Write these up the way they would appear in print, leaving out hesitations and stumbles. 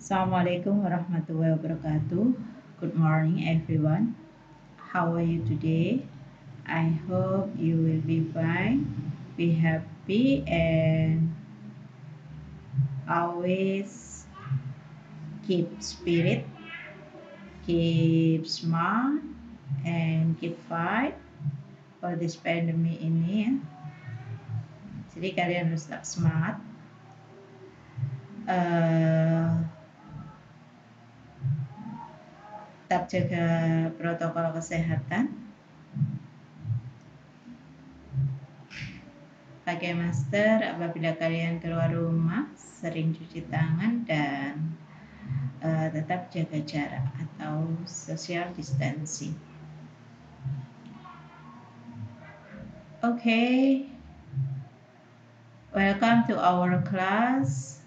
Assalamualaikum warahmatullahi wabarakatuh. Good morning everyone. How are you today? I hope you will be fine, be happy and always keep spirit, keep smart and keep fight for this pandemic ini ya. Jadi kalian harus tetap semangat. Tetap jaga protokol kesehatan, pakai masker apabila kalian keluar rumah, sering cuci tangan dan tetap jaga jarak atau social distancing. Okay, welcome to our class.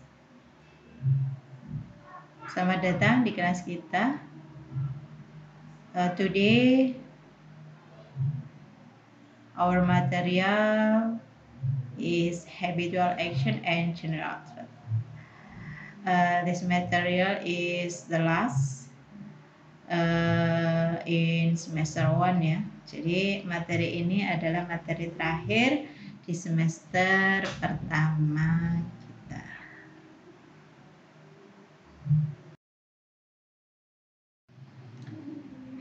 Selamat datang di kelas kita. Today our material is habitual action and general threat. This material is the last in semester 1 ya. Jadi materi ini adalah materi terakhir di semester pertama kita.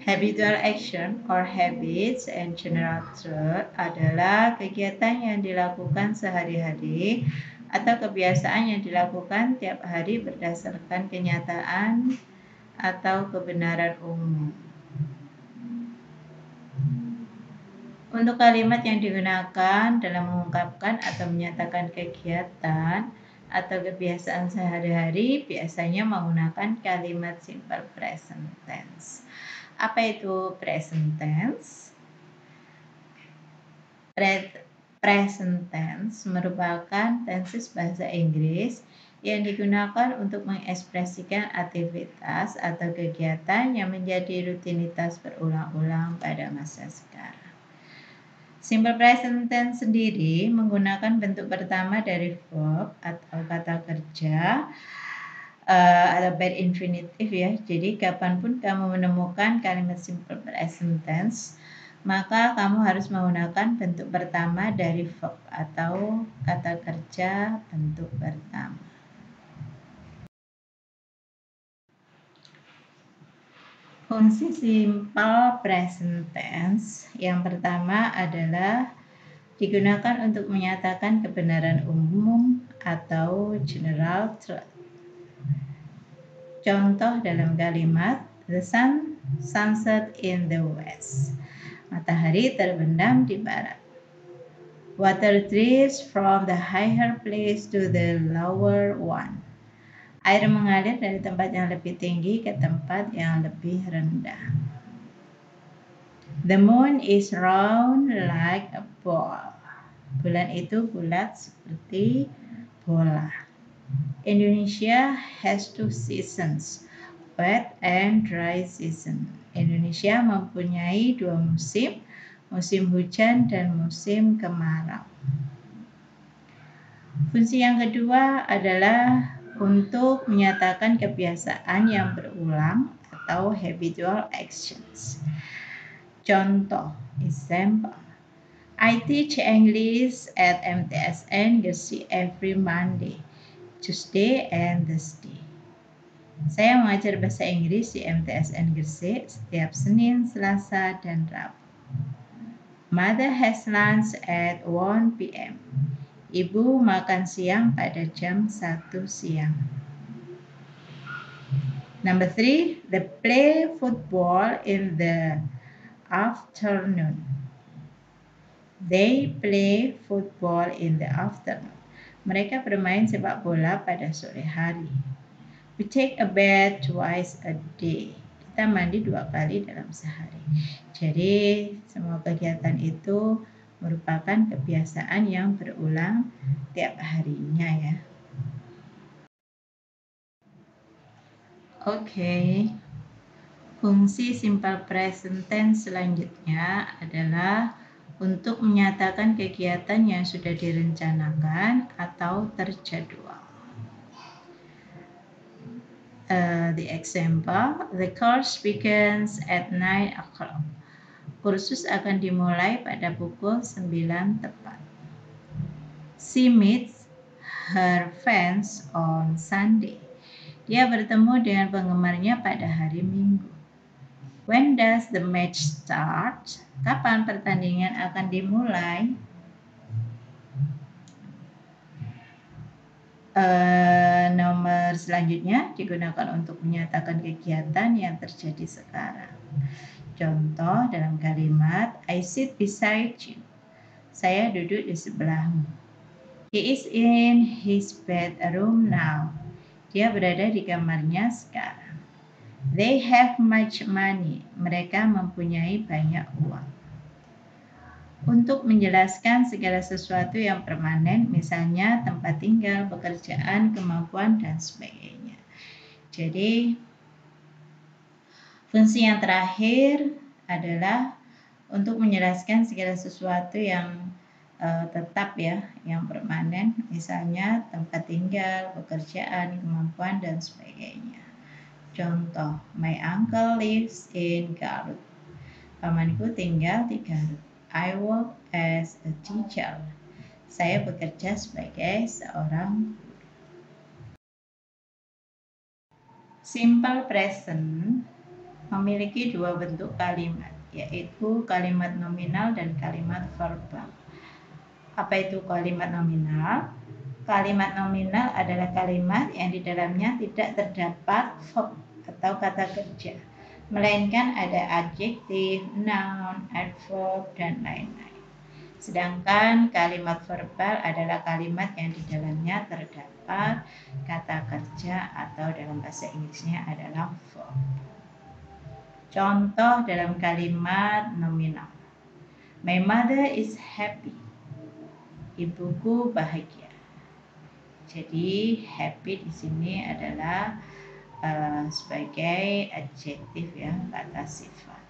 Habitual action or habits and general truth adalah kegiatan yang dilakukan sehari-hari atau kebiasaan yang dilakukan tiap hari berdasarkan kenyataan atau kebenaran umum. Untuk kalimat yang digunakan dalam mengungkapkan atau menyatakan kegiatan atau kebiasaan sehari-hari biasanya menggunakan kalimat simple present tense. Apa itu present tense? Present tense merupakan tenses bahasa Inggris yang digunakan untuk mengekspresikan aktivitas atau kegiatan yang menjadi rutinitas berulang-ulang pada masa sekarang. Simple present tense sendiri menggunakan bentuk pertama dari verb atau kata kerja atau bad infinitive ya. Jadi kapanpun kamu menemukan kalimat simple present tense, maka kamu harus menggunakan bentuk pertama dari verb atau kata kerja bentuk pertama. Fungsi simple present tense yang pertama adalah digunakan untuk menyatakan kebenaran umum atau general truth. Contoh dalam kalimat, the sun sunset in the west. Matahari terbenam di barat. Water drips from the higher place to the lower one. Air mengalir dari tempat yang lebih tinggi ke tempat yang lebih rendah. The moon is round like a ball. Bulan itu bulat seperti bola. Indonesia has 2 seasons, wet and dry season. Indonesia mempunyai 2 musim, musim hujan dan musim kemarau. Fungsi yang kedua adalah untuk menyatakan kebiasaan yang berulang atau habitual actions. Contoh, example, I teach English at MTSN Gresik every Monday, Tuesday and Thursday. Saya mengajar bahasa Inggris di MTSN Gresik setiap Senin, Selasa, dan Rabu. Mother has lunch at 1 p.m. Ibu makan siang pada jam 1 siang. Number 3, they play football in the afternoon. They play football in the afternoon. Mereka bermain sepak bola pada sore hari. We take a bath twice a day. Kita mandi 2 kali dalam sehari. Jadi semua kegiatan itu merupakan kebiasaan yang berulang tiap harinya ya. Oke. Fungsi simple present tense selanjutnya adalah untuk menyatakan kegiatan yang sudah direncanakan atau terjadwal. The example, the course begins at 9 o'clock. Kursus akan dimulai pada pukul 9 tepat. She meets her fans on Sunday. Dia bertemu dengan penggemarnya pada hari Minggu. When does the match start? Kapan pertandingan akan dimulai? Nomor selanjutnya digunakan untuk menyatakan kegiatan yang terjadi sekarang. Contoh dalam kalimat, I sit beside you. Saya duduk di sebelahmu. He is in his bedroom now. Dia berada di kamarnya sekarang. They have much money. Mereka mempunyai banyak uang. Untuk menjelaskan segala sesuatu yang permanen, misalnya tempat tinggal, pekerjaan, kemampuan, dan sebagainya. Jadi, fungsi yang terakhir adalah untuk menjelaskan segala sesuatu yang tetap ya, yang permanen, misalnya tempat tinggal, pekerjaan, kemampuan, dan sebagainya. Contoh, my uncle lives in Garut. Pamanku tinggal di Garut. I work as a teacher. Saya bekerja sebagai seorang guru. Simple present memiliki dua bentuk kalimat, yaitu kalimat nominal dan kalimat verbal. Apa itu kalimat nominal? Kalimat nominal adalah kalimat yang di dalamnya tidak terdapat verb atau kata kerja, melainkan ada adjektif, noun, adverb, dan lain-lain. Sedangkan kalimat verbal adalah kalimat yang di dalamnya terdapat kata kerja atau dalam bahasa Inggrisnya adalah verb. Contoh dalam kalimat nominal. My mother is happy. Ibuku bahagia. Jadi happy di sini adalah sebagai adjektif ya, kata sifat.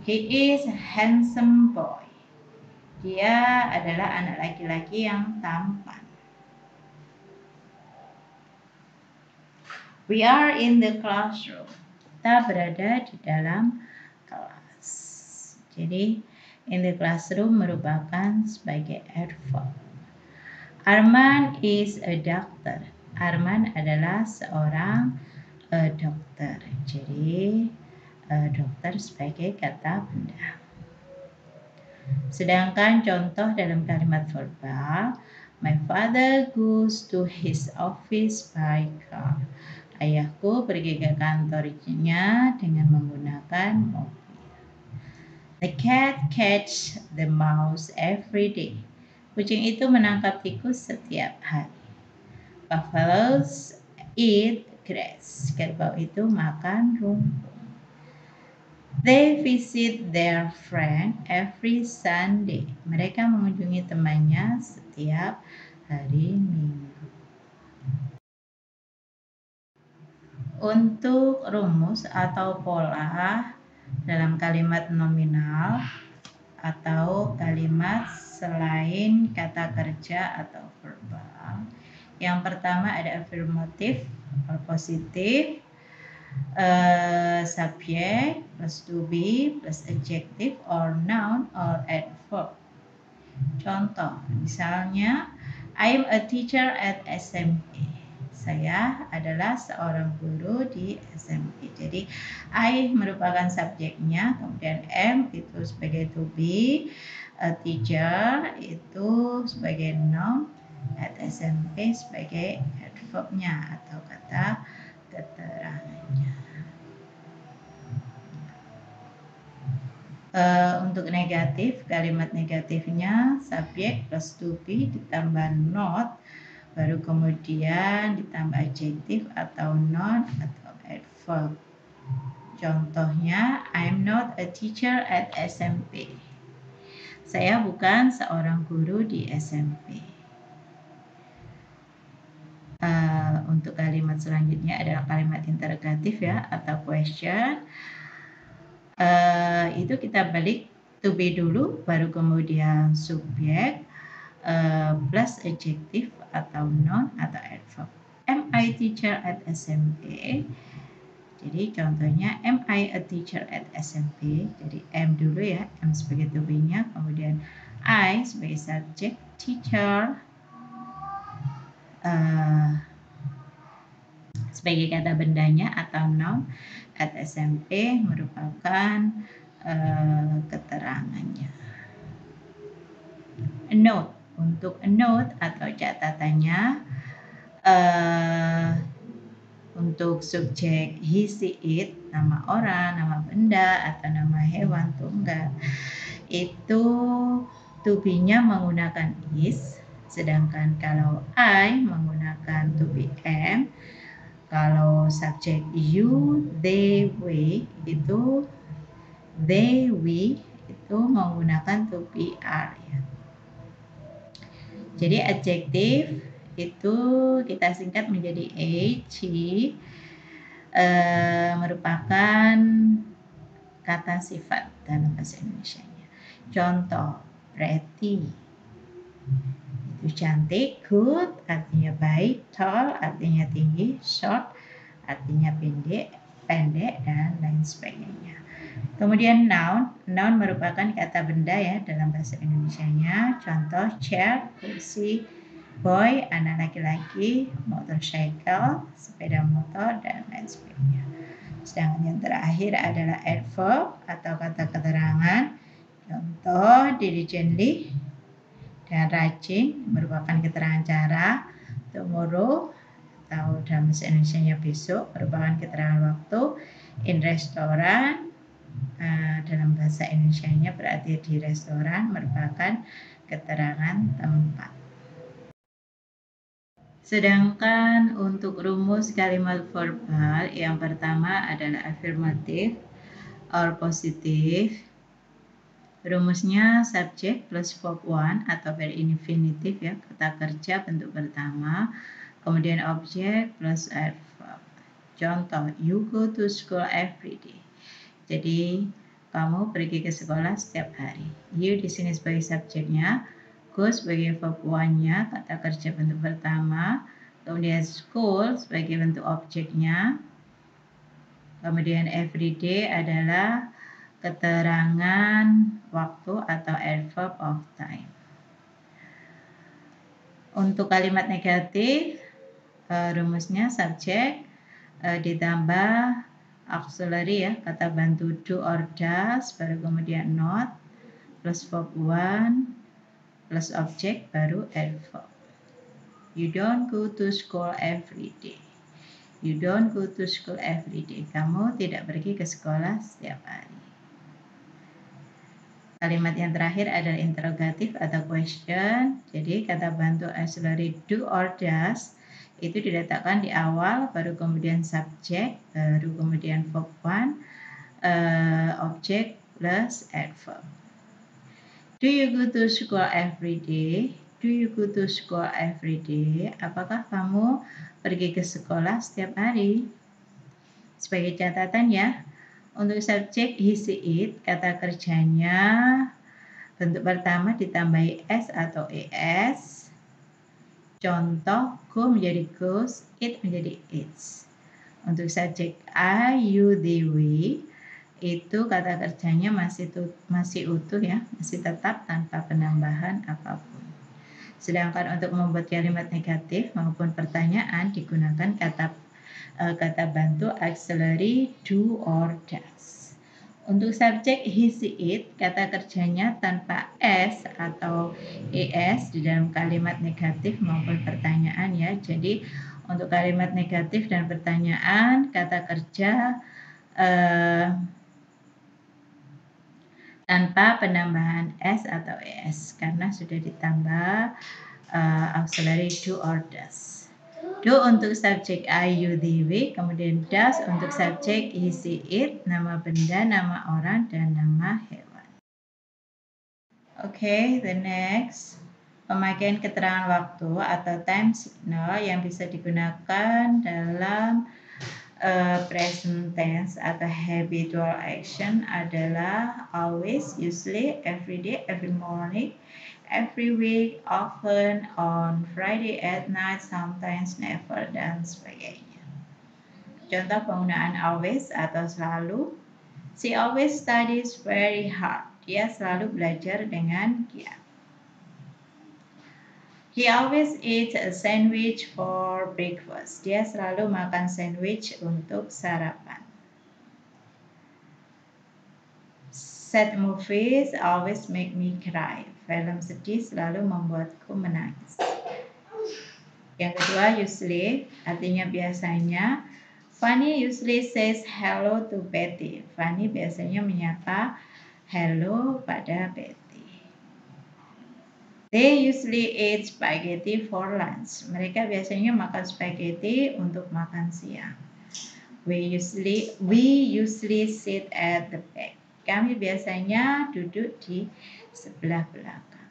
He is a handsome boy. Dia adalah anak laki-laki yang tampan. We are in the classroom. Kita berada di dalam kelas. Jadi in the classroom merupakan sebagai adverb. Arman is a doctor. Arman adalah seorang dokter. Jadi dokter sebagai kata benda. Sedangkan contoh dalam kalimat verbal, my father goes to his office by car. Ayahku pergi ke kantornya dengan menggunakan mobil. The cat catch the mouse every day. Kucing itu menangkap tikus setiap hari. Buffaloes eat grass. Kerbau itu makan rumput. They visit their friend every Sunday. Mereka mengunjungi temannya setiap hari Minggu. Untuk rumus atau pola dalam kalimat nominal atau kalimat selain kata kerja atau verbal. Yang pertama ada afirmatif, positif, subject plus to be plus adjective or noun or adverb. Contoh, misalnya I am a teacher at SMP. Saya adalah seorang guru di SMP. Jadi I merupakan subjeknya, kemudian am itu sebagai to be, a teacher itu sebagai noun, at SMP sebagai adverbnya atau kata keterangannya. Untuk negatif, kalimat negatifnya subjek plus to be ditambah not, baru kemudian ditambah adjektif atau noun atau adverb. Contohnya, I'm not a teacher at SMP. Saya bukan seorang guru di SMP. Untuk kalimat selanjutnya adalah kalimat interrogatif ya, atau question. Itu kita balik to be dulu, baru kemudian subjek plus adjektif atau noun atau adverb. Am I teacher at SMP? Jadi contohnya, am I a teacher at SMP? Jadi am dulu ya, am sebagai to be-nya, kemudian I sebagai subjek, teacher sebagai kata bendanya atau noun, at SMP merupakan keterangannya. A note, untuk a note atau catatannya, untuk subjek he, she, it, nama orang, nama benda, atau nama hewan, tunggal, itu to be-nya menggunakan is, sedangkan kalau I menggunakan to be am, kalau subjek you, they, we, itu they, we, itu menggunakan to be are ya. Jadi adjektif itu kita singkat menjadi a, she, merupakan kata sifat dalam bahasa Indonesianya. Contoh, pretty itu cantik, good artinya baik, tall artinya tinggi, short artinya pendek dan lain sebagainya. Kemudian noun merupakan kata benda ya dalam bahasa Indonesianya. Contoh, chair, kursi, boy, anak laki-laki, motorcycle, sepeda motor, dan lain sebagainya. Sedangkan yang terakhir adalah adverb atau kata keterangan. Contoh, diligently dan rajin merupakan keterangan cara. Tomorrow atau dalam bahasa Indonesianya besok merupakan keterangan waktu. In restoran dalam bahasa Indonesianya berarti di restoran merupakan keterangan tempat. Sedangkan untuk rumus kalimat verbal yang pertama adalah affirmative or positif. Rumusnya subjek plus verb one atau verb infinitif ya, kata kerja bentuk pertama, kemudian objek plus adverb. Contoh, you go to school every day. Jadi kamu pergi ke sekolah setiap hari. You di sini sebagai subjeknya, go sebagai verb one-nya, kata kerja bentuk pertama, kemudian school sebagai bentuk objeknya, kemudian everyday adalah keterangan waktu atau adverb of time. Untuk kalimat negatif, rumusnya subjek ditambah auxiliary ya, kata bantu do or does, baru kemudian not, plus verb one, plus objek, baru adverb. You don't go to school every day. You don't go to school every day. Kamu tidak pergi ke sekolah setiap hari. Kalimat yang terakhir adalah interrogatif atau question. Jadi kata bantu auxiliary do or does itu diletakkan di awal, baru kemudian subjek, baru kemudian verb one, objek plus adverb. Do you go to school every day? Do you go to school every day? Apakah kamu pergi ke sekolah setiap hari? Sebagai catatan ya, untuk subjek he, she, it, kata kerjanya bentuk pertama ditambahi s atau es. Contoh, go menjadi goes, it menjadi its. Untuk subjek I, you, they, we, itu kata kerjanya masih utuh ya, masih tetap tanpa penambahan apapun. Sedangkan untuk membuat kalimat negatif maupun pertanyaan digunakan kata bantu auxiliary do or does. Untuk subjek he, she, it, kata kerjanya tanpa s atau es di dalam kalimat negatif maupun pertanyaan ya. Jadi untuk kalimat negatif dan pertanyaan kata kerja tanpa penambahan s atau es karena sudah ditambah auxiliary do or does. Do untuk subjek I, you, they, we, kemudian does untuk subjek he, she, it, nama benda, nama orang, dan nama hewan. Oke, the next. Pemakaian keterangan waktu atau time signal yang bisa digunakan dalam present tense atau habitual action adalah always, usually, every day, every morning, every week, often, on Friday at night, sometimes, never, dan sebagainya. Contoh penggunaan always atau selalu. She always studies very hard. Dia selalu belajar dengan giat. He always eats a sandwich for breakfast. Dia selalu makan sandwich untuk sarapan. Sad movies always make me cry. Film sedih selalu membuatku menangis. Yang kedua, usually, artinya biasanya. Fanny usually says hello to Betty. Fanny biasanya menyapa hello pada Betty. They usually eat spaghetti for lunch. Mereka biasanya makan spaghetti untuk makan siang. We usually sit at the back. Kami biasanya duduk di sebelah belakang.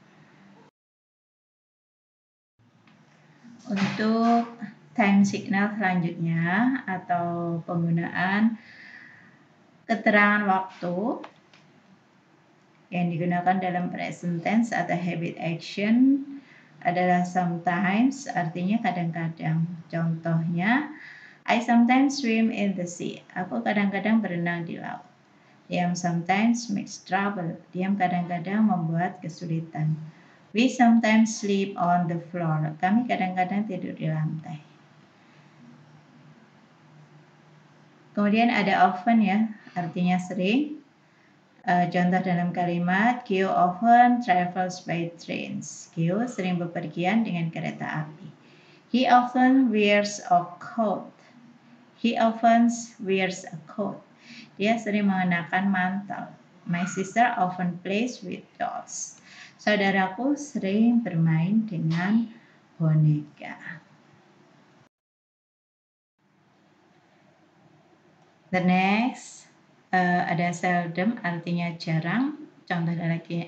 Untuk time signal selanjutnya atau penggunaan keterangan waktu yang digunakan dalam present tense atau habit action adalah sometimes, artinya kadang-kadang. Contohnya, I sometimes swim in the sea. Aku kadang-kadang berenang di laut. Diam sometimes makes trouble. Diam kadang-kadang membuat kesulitan. We sometimes sleep on the floor. Kami kadang-kadang tidur di lantai. Kemudian ada often ya, artinya sering. Contoh dalam kalimat, Gio often travels by trains. Gio sering bepergian dengan kereta api. He often wears a coat. He often wears a coat. Dia sering mengenakan mantel. My sister often plays with dolls. Saudaraku sering bermain dengan boneka. The next, ada seldom, artinya jarang. Contoh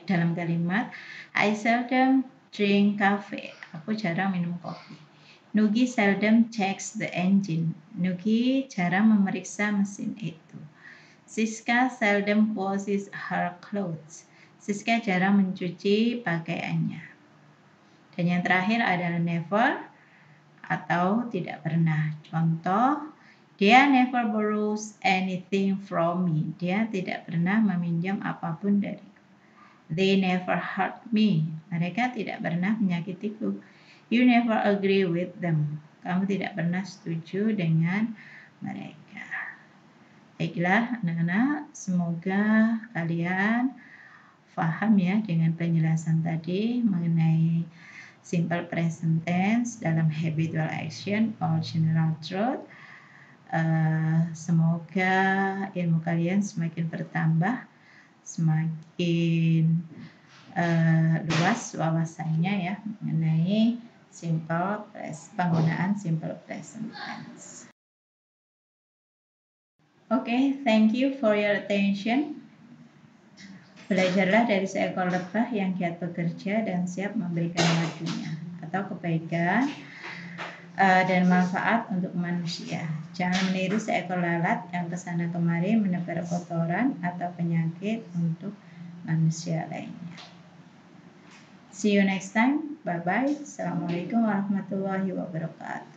dalam kalimat, I seldom drink coffee. Aku jarang minum kopi. Nugi seldom checks the engine. Nugi jarang memeriksa mesin itu. Siska seldom washes her clothes. Siska jarang mencuci pakaiannya. Dan yang terakhir adalah never atau tidak pernah. Contoh, dia never borrows anything from me. Dia tidak pernah meminjam apapun dariku. They never hurt me. Mereka tidak pernah menyakitiku. You never agree with them. Kamu tidak pernah setuju dengan mereka. Baiklah anak-anak, semoga kalian paham ya dengan penjelasan tadi mengenai simple present tense dalam habitual action or general truth. Semoga ilmu kalian semakin bertambah, semakin luas wawasannya ya mengenai penggunaan simple present tense. Okay, thank you for your attention. Belajarlah dari seekor lebah yang giat bekerja dan siap memberikan madunya atau kebaikan dan manfaat untuk manusia. Jangan meniru seekor lalat yang kesana kemari menebar kotoran atau penyakit untuk manusia lainnya. See you next time. Bye-bye. Assalamualaikum warahmatullahi wabarakatuh.